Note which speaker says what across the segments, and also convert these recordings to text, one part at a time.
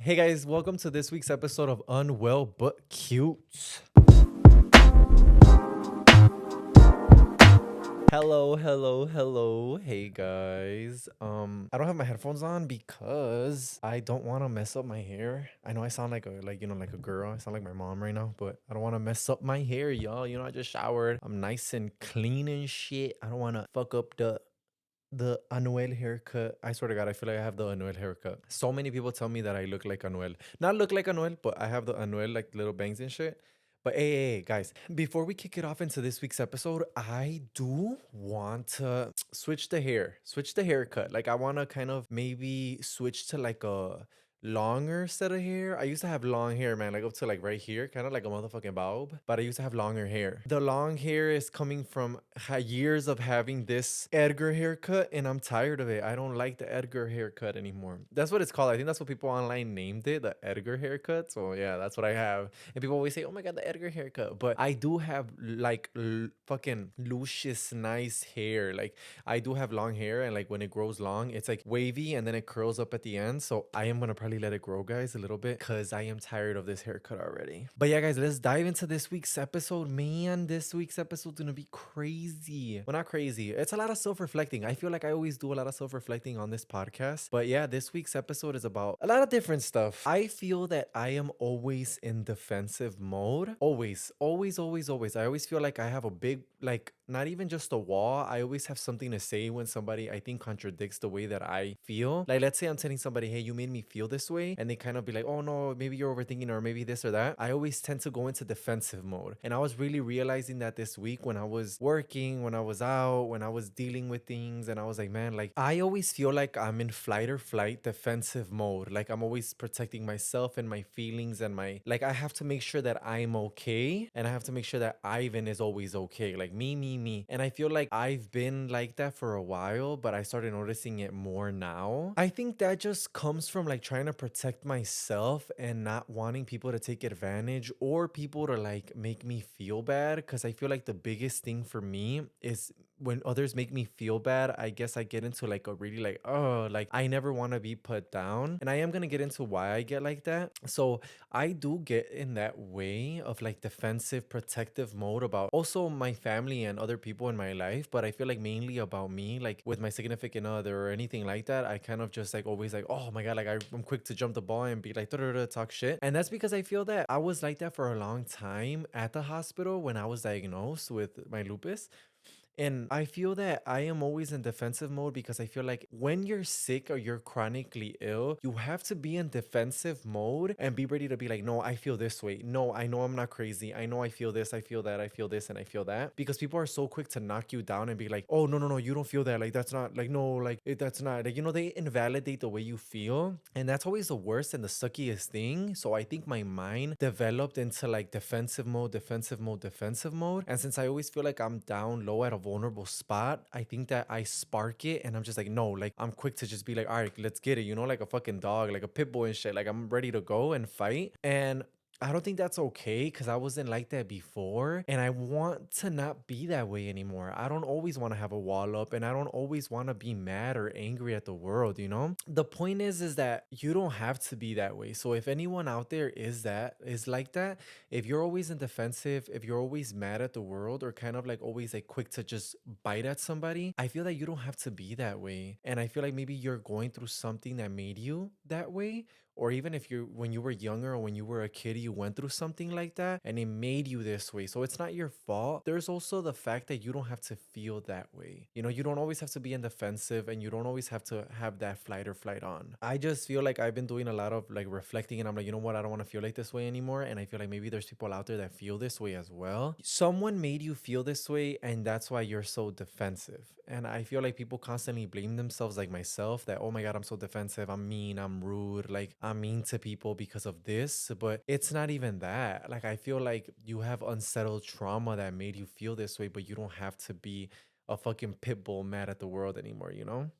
Speaker 1: Hey guys, welcome to this week's episode of Unwell But Cute. Hello. Hey guys. I don't have my headphones on because I don't want to mess up my hair. I know I sound like like a girl. I sound like my mom right now, but I don't want to mess up my hair, y'all. I just showered. I'm nice and clean and shit. I don't want to fuck up the Anuel haircut. I swear to God, I feel like I have the Anuel haircut. So many people tell me that I look like Anuel. Not look like Anuel, but I have the Anuel like little bangs and shit. But hey, guys, before we kick it off into this week's episode, I do want to switch the hair, switch the haircut. Like I want to kind of maybe switch to like a longer set of hair. I used to have long hair, man, like up to like right here, kind of like a motherfucking bulb. But I used to have longer hair. The long hair is coming from years of having this Edgar haircut, and I'm tired of it. I don't like the Edgar haircut anymore. That's what it's called. I think that's what people online named it, the Edgar haircut. So yeah, that's what I have. And people always say, "Oh my god, the Edgar haircut." But I do have like fucking luscious, nice hair. Like I do have long hair, and like when it grows long, it's like wavy and then it curls up at the end. So I am gonna probably let it grow, guys, a little bit because I am tired of this haircut already. But yeah, guys, let's dive into this week's episode. Man, this week's episode gonna be crazy. Well, not crazy. It's a lot of self-reflecting. I feel like I always do a lot of self-reflecting on this podcast. But yeah, this week's episode is about a lot of different stuff. I feel that I am always in defensive mode. Always. I always feel like I have a big, like, not even just a wall. I always have something to say when somebody I think contradicts the way that I feel. Like, let's say I'm telling somebody, hey, you made me feel this way. And they kind of be like, oh no, maybe you're overthinking or maybe this or that. I always tend to go into defensive mode. And I was really realizing that this week when I was working, when I was out, when I was dealing with things. And I was like, man, like, I always feel like I'm in flight or flight defensive mode. Like, I'm always protecting myself and my feelings and like, I have to make sure that I'm okay. And I have to make sure that Ivan is always okay. Like, me. And I feel like I've been like that for a while, but I started noticing it more now. I think that just comes from like trying to protect myself and not wanting people to take advantage or people to like make me feel bad. Cause I feel like the biggest thing for me is when others make me feel bad, I guess I get into like a really like, oh, like I never want to be put down. And I am going to get into why I get like that. So I do get in that way of like defensive, protective mode about also my family and other people in my life. But I feel like mainly about me, like with my significant other or anything like that, I kind of just like always like, oh my God, like I'm quick to jump the ball and be like, talk shit. And that's because I feel that I was like that for a long time at the hospital when I was diagnosed with my lupus. And I feel that I am always in defensive mode because I feel like when you're sick or you're chronically ill, you have to be in defensive mode and be ready to be like, no, I feel this way. No, I know I'm not crazy. I know I feel this, I feel that, I feel this, and I feel that. Because people are so quick to knock you down and be like, oh, no, you don't feel that. Like, that's not, like, no, like, that's not, like, they invalidate the way you feel. And that's always the worst and the suckiest thing. So I think my mind developed into like defensive mode. And since I always feel like I'm down low at a vulnerable spot, I think that I spark it and I'm just like, no, like I'm quick to just be like, all right, let's get it, like a fucking dog, like a pit bull and shit. Like I'm ready to go and fight. And I don't think that's okay because I wasn't like that before. And I want to not be that way anymore. I don't always want to have a wall up and I don't always want to be mad or angry at the world. The point is that you don't have to be that way. So if anyone out there is like that, if you're always in defensive, if you're always mad at the world or kind of like always like quick to just bite at somebody, I feel that you don't have to be that way. And I feel like maybe you're going through something that made you that way, or even if when you were younger or when you were a kid, you went through something like that and it made you this way. So it's not your fault. There's also the fact that you don't have to feel that way. You don't always have to be in defensive and you don't always have to have that flight or flight on. I just feel like I've been doing a lot of like reflecting and I'm like, you know what? I don't want to feel like this way anymore. And I feel like maybe there's people out there that feel this way as well. Someone made you feel this way and that's why you're so defensive. And I feel like people constantly blame themselves, like myself, that, oh my God, I'm so defensive. I'm mean. I'm rude. Like, I'm mean to people because of this. But it's not even that. Like, I feel like you have unsettled trauma that made you feel this way, but you don't have to be a fucking pit bull mad at the world anymore.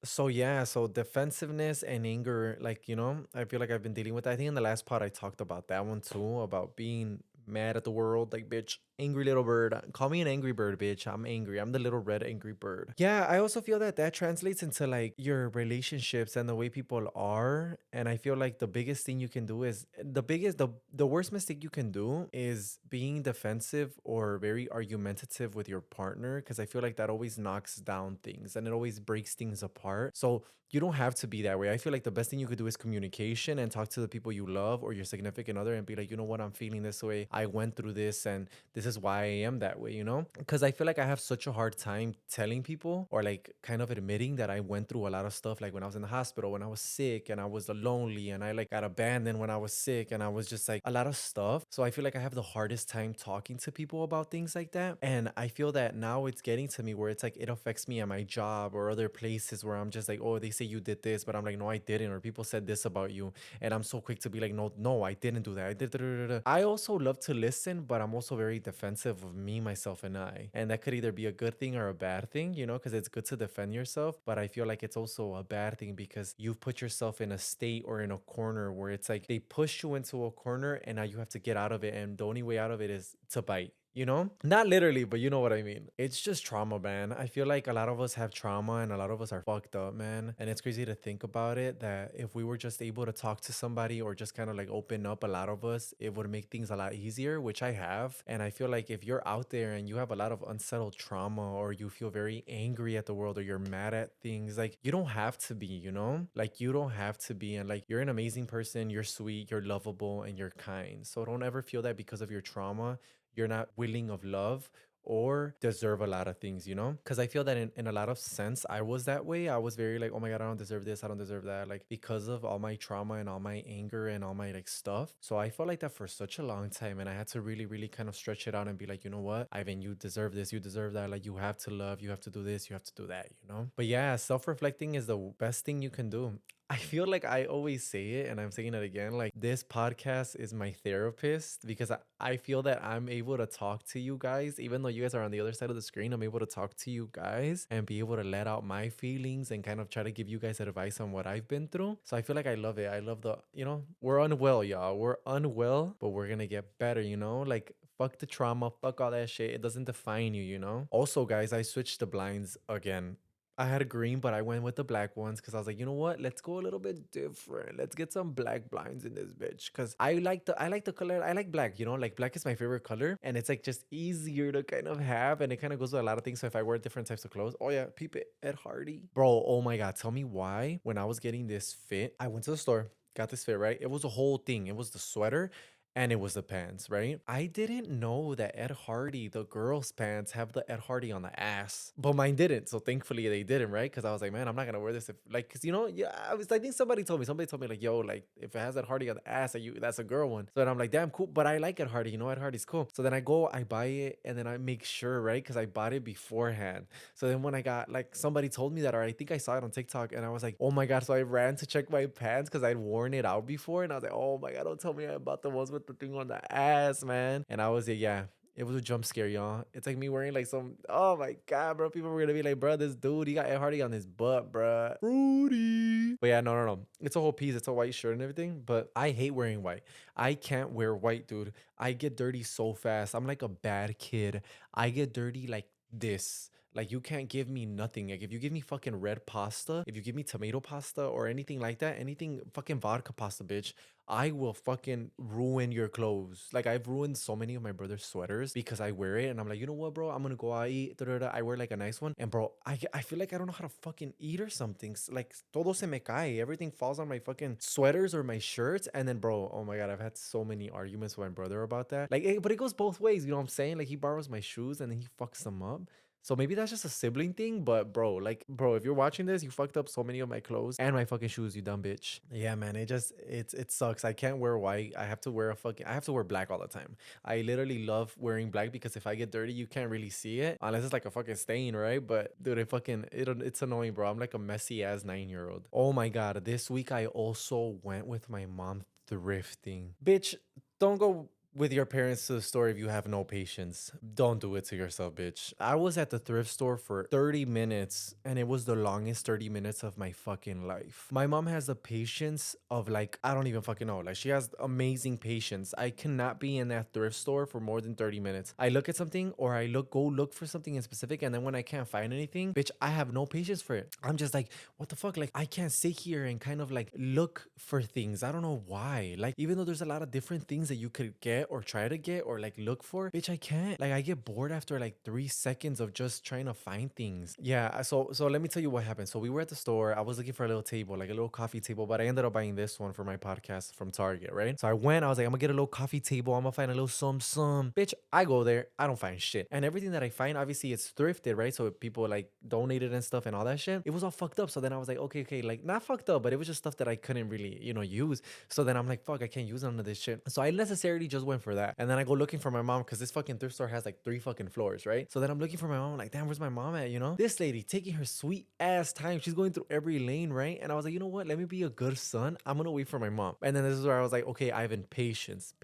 Speaker 1: So yeah, so defensiveness and anger, like, I feel like I've been dealing with that. I think in the last part I talked about that one too, about being mad at the world, like, bitch, angry little bird. Call me an angry bird, bitch. I'm angry. I'm the little red angry bird. Yeah, I also feel that that translates into like your relationships and the way people are. And I feel like the biggest thing you can do is the worst mistake you can do is being defensive or very argumentative with your partner, because I feel like that always knocks down things and it always breaks things apart. So you don't have to be that way. I feel like the best thing you could do is communication and talk to the people you love or your significant other and be like, you know what, I'm feeling this way. I went through this and this is why I am that way, you know? Because I feel like I have such a hard time telling people or like kind of admitting that I went through a lot of stuff, like when I was in the hospital, when I was sick and I was lonely and I like got abandoned when I was sick and I was just like a lot of stuff. So I feel like I have the hardest time talking to people about things like that. And I feel that now it's getting to me where it's like it affects me at my job or other places where I'm just like, oh, they say you did this, but I'm like, no, I didn't. Or people said this about you. And I'm so quick to be like, no, I didn't do that. I did. Da, da, da, da. I also love to listen, but I'm also very defensive of me, myself, and I. And that could either be a good thing or a bad thing, you know, because it's good to defend yourself. But I feel like it's also a bad thing because you've put yourself in a state or in a corner where it's like they push you into a corner and now you have to get out of it. And the only way out of it is to bite. You know, not literally, but you know what I mean. It's just trauma, man. I feel like a lot of us have trauma and a lot of us are fucked up, man. And it's crazy to think about it that if we were just able to talk to somebody or just kind of like open up, a lot of us, it would make things a lot easier, which I have. And I feel like if you're out there and you have a lot of unsettled trauma or you feel very angry at the world or you're mad at things, like you don't have to be, you know, like you don't have to be. And like you're an amazing person, you're sweet, you're lovable, and you're kind. So don't ever feel that because of your trauma you're not willing of love or deserve a lot of things, you know? Because I feel that in a lot of sense, I was that way. I was very like, oh my God, I don't deserve this. I don't deserve that. Like because of all my trauma and all my anger and all my like stuff. So I felt like that for such a long time. And I had to really, really kind of stretch it out and be like, you know what, Ivan, you deserve this. You deserve that. Like you have to love, you have to do this, you have to do that, you know? But yeah, self-reflecting is the best thing you can do. I feel like I always say it and I'm saying it again. Like this podcast is my therapist because I feel that I'm able to talk to you guys, even though you guys are on the other side of the screen. I'm able to talk to you guys and be able to let out my feelings and kind of try to give you guys advice on what I've been through. So I feel like I love it. I love the, you know, we're unwell, y'all. We're unwell, but we're going to get better, you know? Like fuck the trauma, fuck all that shit. It doesn't define you, you know? Also, guys, I switched the blinds again. I had a green, but I went with the black ones because I was like, you know what? Let's go a little bit different. Let's get some black blinds in this bitch. Cause I like the color. I like black, you know, like black is my favorite color. And it's like just easier to kind of have. And it kind of goes with a lot of things. So if I wear different types of clothes, oh yeah, peep it, Ed Hardy. Bro, oh my God. Tell me why when I was getting this fit, I went to the store, got this fit, right? It was a whole thing. It was the sweater and it was the pants, right? I didn't know that Ed Hardy, the girls' pants, have the Ed Hardy on the ass, but mine didn't. So thankfully they didn't, right? Because I was like, man, I'm not gonna wear this if, like, cause you know, yeah, I think somebody told me, like, yo, like, if it has Ed Hardy on the ass, like, that's a girl one. So then I'm like, damn, cool, but I like Ed Hardy, you know, Ed Hardy's cool. So then I go, I buy it, and then I make sure, right? Because I bought it beforehand. So then when I got, like, somebody told me that, or I think I saw it on TikTok, and I was like, oh my God. So I ran to check my pants because I'd worn it out before, and I was like, oh my God, don't tell me I bought the ones with the thing on the ass, man. And I was like, yeah, it was a jump scare, y'all. It's like me wearing like some, oh my God, bro. People were gonna be like, bro, this dude, he got Ed Hardy on his butt, bro. Fruity. But yeah, no. It's a whole piece. It's a white shirt and everything. But I hate wearing white. I can't wear white, dude. I get dirty so fast. I'm like a bad kid. I get dirty like this. Like you can't give me nothing. Like if you give me fucking red pasta, if you give me tomato pasta or anything like that, anything fucking vodka pasta, bitch, I will fucking ruin your clothes. Like I've ruined so many of my brother's sweaters because I wear it and I'm like, you know what, bro? I'm gonna go out eat. Da, da, da. I wear like a nice one, and bro, I feel like I don't know how to fucking eat or something. Like todo se me cae. Everything falls on my fucking sweaters or my shirts, and then bro, oh my God, I've had so many arguments with my brother about that. Like, but it goes both ways. You know what I'm saying? Like he borrows my shoes and then he fucks them up. So maybe that's just a sibling thing, but bro, like, bro, if you're watching this, you fucked up so many of my clothes and my fucking shoes, you dumb bitch. Yeah, man, it sucks. I can't wear white. I have to wear I have to wear black all the time. I literally love wearing black because if I get dirty, you can't really see it unless it's like a fucking stain, right? But dude, it's annoying, bro. I'm like a messy ass 9-year-old. Oh my God, this week I also went with my mom thrifting. Bitch, don't go with your parents to the store if you have no patience. Don't do it to yourself, bitch. I was at the thrift store for 30 minutes and it was the longest 30 minutes of my fucking life. My mom has the patience of like, I don't even fucking know. Like she has amazing patience. I cannot be in that thrift store for more than 30 minutes. I look at something or I go look for something in specific and then when I can't find anything, bitch, I have no patience for it. I'm just like, what the fuck? Like I can't sit here and kind of like look for things. I don't know why. Like even though there's a lot of different things that you could get or try to get or like look for, bitch, I can't. Like I get bored after like 3 seconds of just trying to find things. Yeah, so let me tell you what happened. So we were at the store. I was looking for a little table, like a little coffee table, but I ended up buying this one for my podcast from Target, right? So I went, I was like, I'm gonna get a little coffee table, I'm gonna find a little some. Bitch, I go there, I don't find shit. And everything that I find, obviously it's thrifted, right? So people like donated and stuff and all that shit. It was all fucked up. So then I was like, okay, like not fucked up, but it was just stuff that I couldn't really, use. So then I'm like, fuck, I can't use none of this shit. So I necessarily just went for that. And then I go looking for my mom because this fucking thrift store has like 3 fucking floors, right? So then I'm looking for my mom. I'm like, damn, where's my mom at? This lady taking her sweet ass time. She's going through every lane, right? And I was like, you know what? Let me be a good son. I'm gonna wait for my mom. And then this is where I was like, okay, Ivan, patience,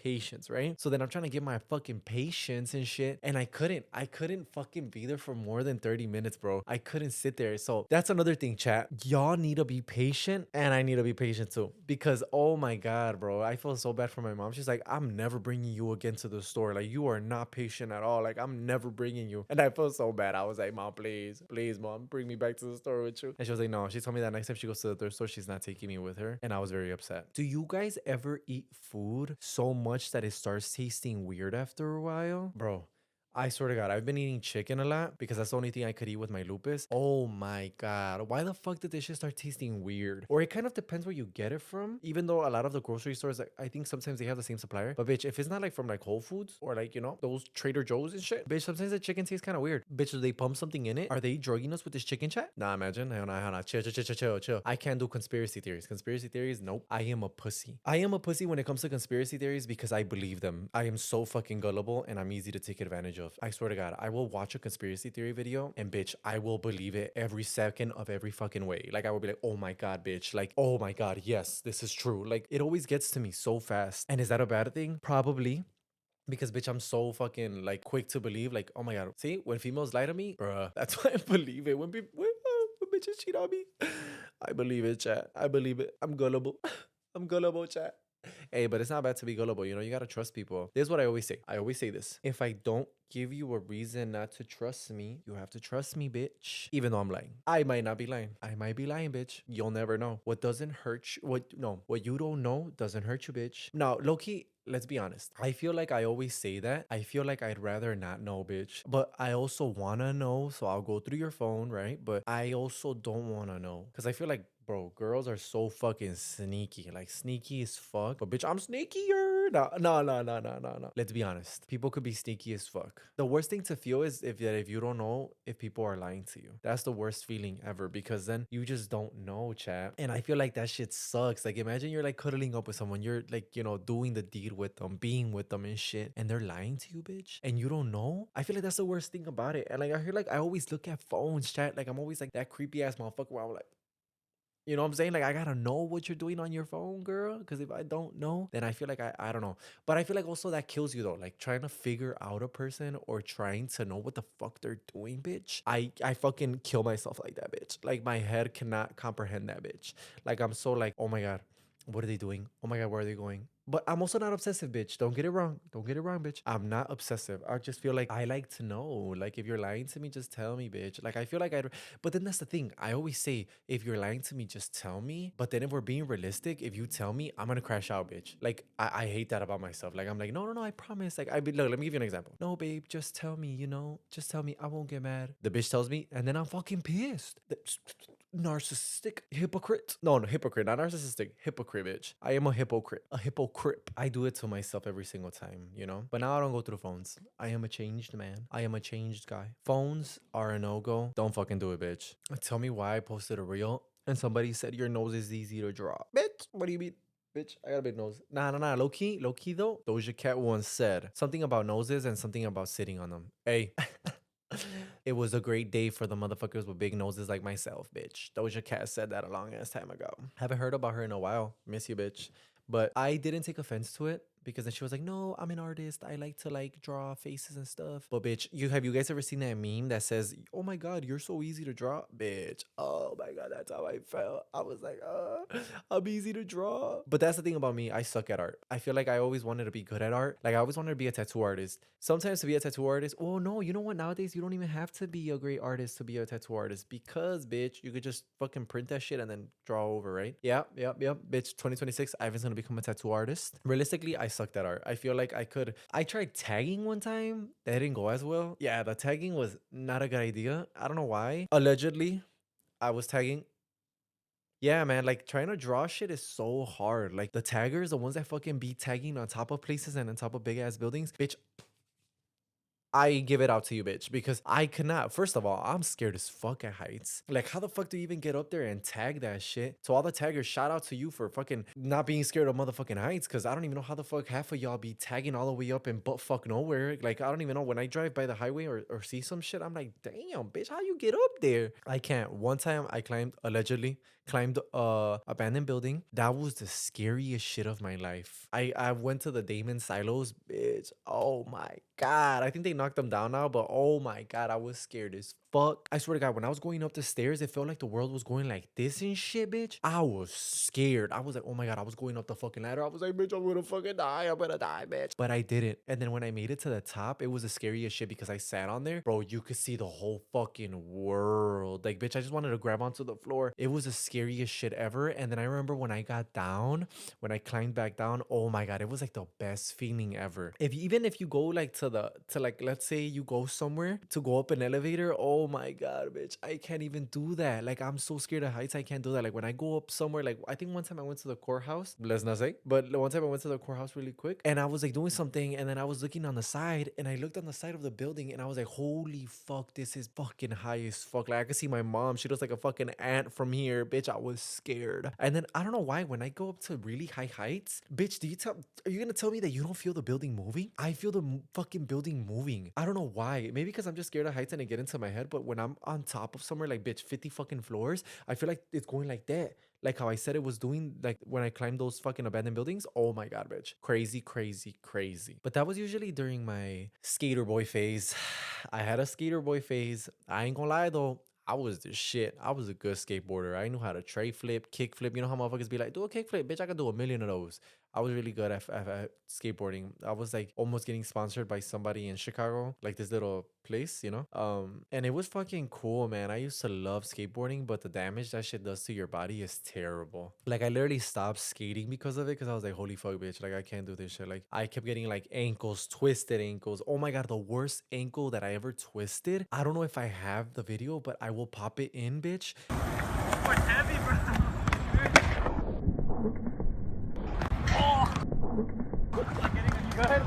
Speaker 1: right? So then I'm trying to get my fucking patience and shit. And I couldn't fucking be there for more than 30 minutes, bro. I couldn't sit there. So that's another thing, chat. Y'all need to be patient and I need to be patient too. Because oh my God, bro, I feel so bad for my mom. She's like, I'm never bringing you again to the store. Like you are not patient at all. Like I'm never bringing you. And I feel so bad. I was like, mom, please, mom, bring me back to the store with you. And she was like, no. She told me that next time she goes to the thrift store, she's not taking me with her. And I was very upset. Do you guys ever eat food so much that it starts tasting weird after a while? Bro, I swear to God, I've been eating chicken a lot because that's the only thing I could eat with my lupus. Oh my God. Why the fuck did this shit start tasting weird? Or it kind of depends where you get it from. Even though a lot of the grocery stores, like, I think sometimes they have the same supplier. But bitch, if it's not like from like Whole Foods or like, those Trader Joe's and shit, bitch, sometimes the chicken tastes kind of weird. Bitch, do they pump something in it? Are they drugging us with this chicken chat? Nah, imagine. Hell nah. Chill. I can't do conspiracy theories. Conspiracy theories, nope. I am a pussy. I am a pussy when it comes to conspiracy theories because I believe them. I am so fucking gullible and I'm easy to take advantage of. I swear to God, I will watch a conspiracy theory video and bitch, I will believe it every second of every fucking way. Like I will be like, oh my God, bitch. Like, oh my God, yes, this is true. Like it always gets to me so fast. And is that a bad thing? Probably. Because bitch, I'm so fucking like quick to believe. Like, oh my God. See, when females lie to me, bruh, that's why I believe it. When people when bitches cheat on me, I believe it, chat. I believe it. I'm gullible. I'm gullible, chat. Hey, but it's not bad to be gullible. You gotta trust people. This is what I always say. I always say this. If I don't give you a reason not to trust me, you have to trust me, bitch. Even though I'm lying. I might not be lying. I might be lying, bitch. You'll never know. What doesn't hurt you, what you don't know doesn't hurt you, bitch. Now, low-key, let's be honest. I feel like I always say that. I feel like I'd rather not know, bitch. But I also wanna know, so I'll go through your phone, right? But I also don't wanna know. Because I feel like, bro, girls are so fucking sneaky. Like sneaky as fuck. But bitch, I'm sneakier. No. Let's be honest. People could be sneaky as fuck. The worst thing to feel is if you don't know if people are lying to you. That's the worst feeling ever because then you just don't know, chat. And I feel like that shit sucks. Like imagine you're like cuddling up with someone. You're like, doing the deed with them, being with them and shit. And they're lying to you, bitch. And you don't know. I feel like that's the worst thing about it. And like I feel like I always look at phones, chat. Like I'm always like that creepy ass motherfucker where I'm like, you know what I'm saying? Like, I gotta know what you're doing on your phone, girl. Because if I don't know, then I feel like I don't know. But I feel like also that kills you, though. Like, trying to figure out a person or trying to know what the fuck they're doing, bitch. I fucking kill myself like that, bitch. Like, my head cannot comprehend that, bitch. Like, I'm so like, oh my God, what are they doing? Oh my God, where are they going? But I'm also not obsessive, bitch. Don't get it wrong. Don't get it wrong, bitch. I'm not obsessive. I just feel like I like to know. Like, if you're lying to me, just tell me, bitch. Like, I feel like but then that's the thing. I always say, if you're lying to me, just tell me. But then if we're being realistic, if you tell me, I'm gonna crash out, bitch. Like, I hate that about myself. Like, I'm like, no, I promise. Like, look, let me give you an example. No, babe, just tell me, just tell me. I won't get mad. The bitch tells me, and then I'm fucking pissed. Narcissistic hypocrite. No, hypocrite, not narcissistic. Hypocrite, bitch. I am a hypocrite. A hypocrite. I do it to myself every single time, But now I don't go through phones. I am a changed man. I am a changed guy. Phones are a no-go. Don't fucking do it, bitch. Tell me why I posted a reel and somebody said your nose is easy to draw. Bitch, what do you mean? Bitch, I got a big nose. Nah. Low key though. Doja Cat once said something about noses and something about sitting on them. Hey. It was a great day for the motherfuckers with big noses like myself, bitch. Doja Cat said that a long ass time ago. Haven't heard about her in a while. Miss you, bitch. But I didn't take offense to it because then she was like, no, I'm an artist. I like to like draw faces and stuff. But bitch, you guys ever seen that meme that says, oh my god, you're so easy to draw? Bitch, oh my god, that's how I felt. I was like, I'm easy to draw. But that's the thing about me, I suck at art. I feel like I always wanted to be good at art. Like I always wanted to be a tattoo artist. Sometimes to be a tattoo artist, oh no, you know what? Nowadays you don't even have to be a great artist to be a tattoo artist, because bitch, you could just fucking print that shit and then draw over, right? Yep. Bitch, 2026, Ivan's gonna become a tattoo artist. Realistically, I sucked at art. I feel like I tried tagging one time. That didn't go as well. Yeah, the tagging was not a good idea. I don't know why. Allegedly, I was tagging. Yeah, man, like trying to draw shit is so hard. Like the taggers, the ones that fucking be tagging on top of places and on top of big ass buildings, bitch, I give it out to you, bitch, because I cannot. First of all, I'm scared as fuck at heights. Like, how the fuck do you even get up there and tag that shit? To all the taggers, shout out to you for fucking not being scared of motherfucking heights, because I don't even know how the fuck half of y'all be tagging all the way up in butt fuck nowhere. Like, I don't even know. When I drive by the highway or see some shit, I'm like, damn, bitch, how you get up there? I can't. One time I allegedly climbed a abandoned building. That was the scariest shit of my life. I went to the Damon silos, bitch. Oh my god. I think they knocked them down now, but oh my god, I was scared as fuck. I swear to god, when I was going up the stairs, it felt like the world was going like this and shit, bitch. I was scared. I was like, oh my god, I was going up the fucking ladder. I was like, bitch, I'm gonna fucking die. I'm gonna die, bitch. But I didn't. And then when I made it to the top, it was the scariest shit because I sat on there. Bro, you could see the whole fucking world. Like, bitch, I just wanted to grab onto the floor. It was the scariest shit ever. And then I remember when I got down, when I climbed back down, oh my god, it was like the best feeling ever. Even if you go like to like, let's say you go somewhere to go up an elevator, oh my god, bitch, I can't even do that. Like, I'm so scared of heights, I can't do that. Like when I go up somewhere, like I think one time I went to the courthouse, let's not say, but one time I went to the courthouse really quick, and I was like doing something, and then I was looking on the side, and I looked on the side of the building, and I was like, holy fuck, this is fucking high as fuck. Like I could see my mom, she looks like a fucking ant from here, bitch. I was scared. And then I don't know why, when I go up to really high heights, bitch, are you gonna tell me that you don't feel the building moving? I feel the fucking building moving. I don't know why. Maybe because I'm just scared of heights and it get into my head. But when I'm on top of somewhere like, bitch, 50 fucking floors, I feel like it's going like that. Like how I said it was doing, like when I climbed those fucking abandoned buildings. Oh my god, bitch. Crazy, crazy, crazy. But that was usually during my skater boy phase. I had a skater boy phase. I ain't gonna lie though. I was the shit. I was a good skateboarder. I knew how to tray flip, kick flip. You know how motherfuckers be like, do a kick flip, bitch. I could do a million of those. I was really good at skateboarding. I was like almost getting sponsored by somebody in Chicago, like this little place, you know? And it was fucking cool, man. I used to love skateboarding, but the damage that shit does to your body is terrible. Like I literally stopped skating because of it, because I was like, holy fuck, bitch. Like I can't do this shit. Like I kept getting like ankles, twisted ankles. Oh my god, the worst ankle that I ever twisted. I don't know if I have the video, but I will pop it in, bitch.
Speaker 2: What's heavy, bro? Good.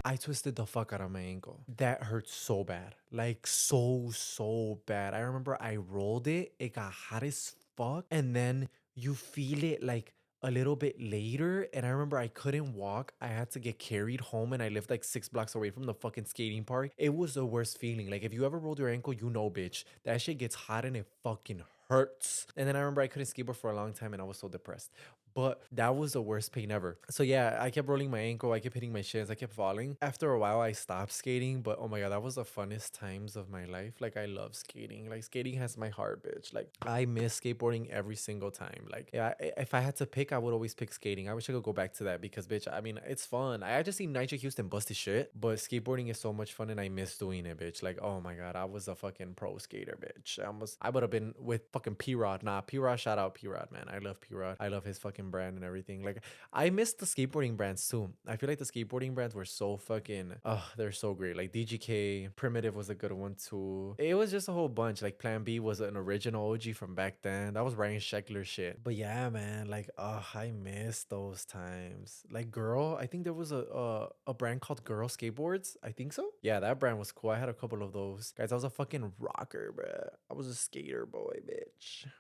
Speaker 1: I twisted the fuck out of my ankle. That hurt so bad. Like so bad. I remember I rolled it. It got hot as fuck. And then you feel it like a little bit later. And I remember I couldn't walk. I had to get carried home, and I lived like 6 blocks away from the fucking skating park. It was the worst feeling. Like if you ever rolled your ankle, you know, bitch. That shit gets hot and it fucking hurts. And then I remember I couldn't skateboard for a long time and I was so depressed. But that was the worst pain ever. So yeah, I kept rolling my ankle, I kept hitting my shins, I kept falling. After a while, I stopped skating, but oh my god, that was the funnest times of my life. Like I love skating. Like skating has my heart, bitch. Like I miss skateboarding every single time. Like yeah, if I had to pick, I would always pick skating. I wish I could go back to that because bitch, I mean, it's fun. I just seen Nigel Houston bust his shit, but skateboarding is so much fun and I miss doing it, bitch. Like oh my god, I was a fucking pro skater, bitch. I would have been with fucking P-Rod. Nah, P-Rod, shout out P-Rod, man. I love P-Rod. I love his fucking brand and everything. Like I miss the skateboarding brands too. I feel like the skateboarding brands were so fucking they're so great. Like DGK, Primitive was a good one too. It was just a whole bunch. Like Plan B was an original OG from back then. That was Ryan Sheckler shit. But yeah, man, like I miss those times. Like Girl, I think there was a brand called Girl Skateboards. I think so. Yeah, that brand was cool. I had a couple of those. Guys, I was a fucking rocker, bruh. I was a skater boy, bitch.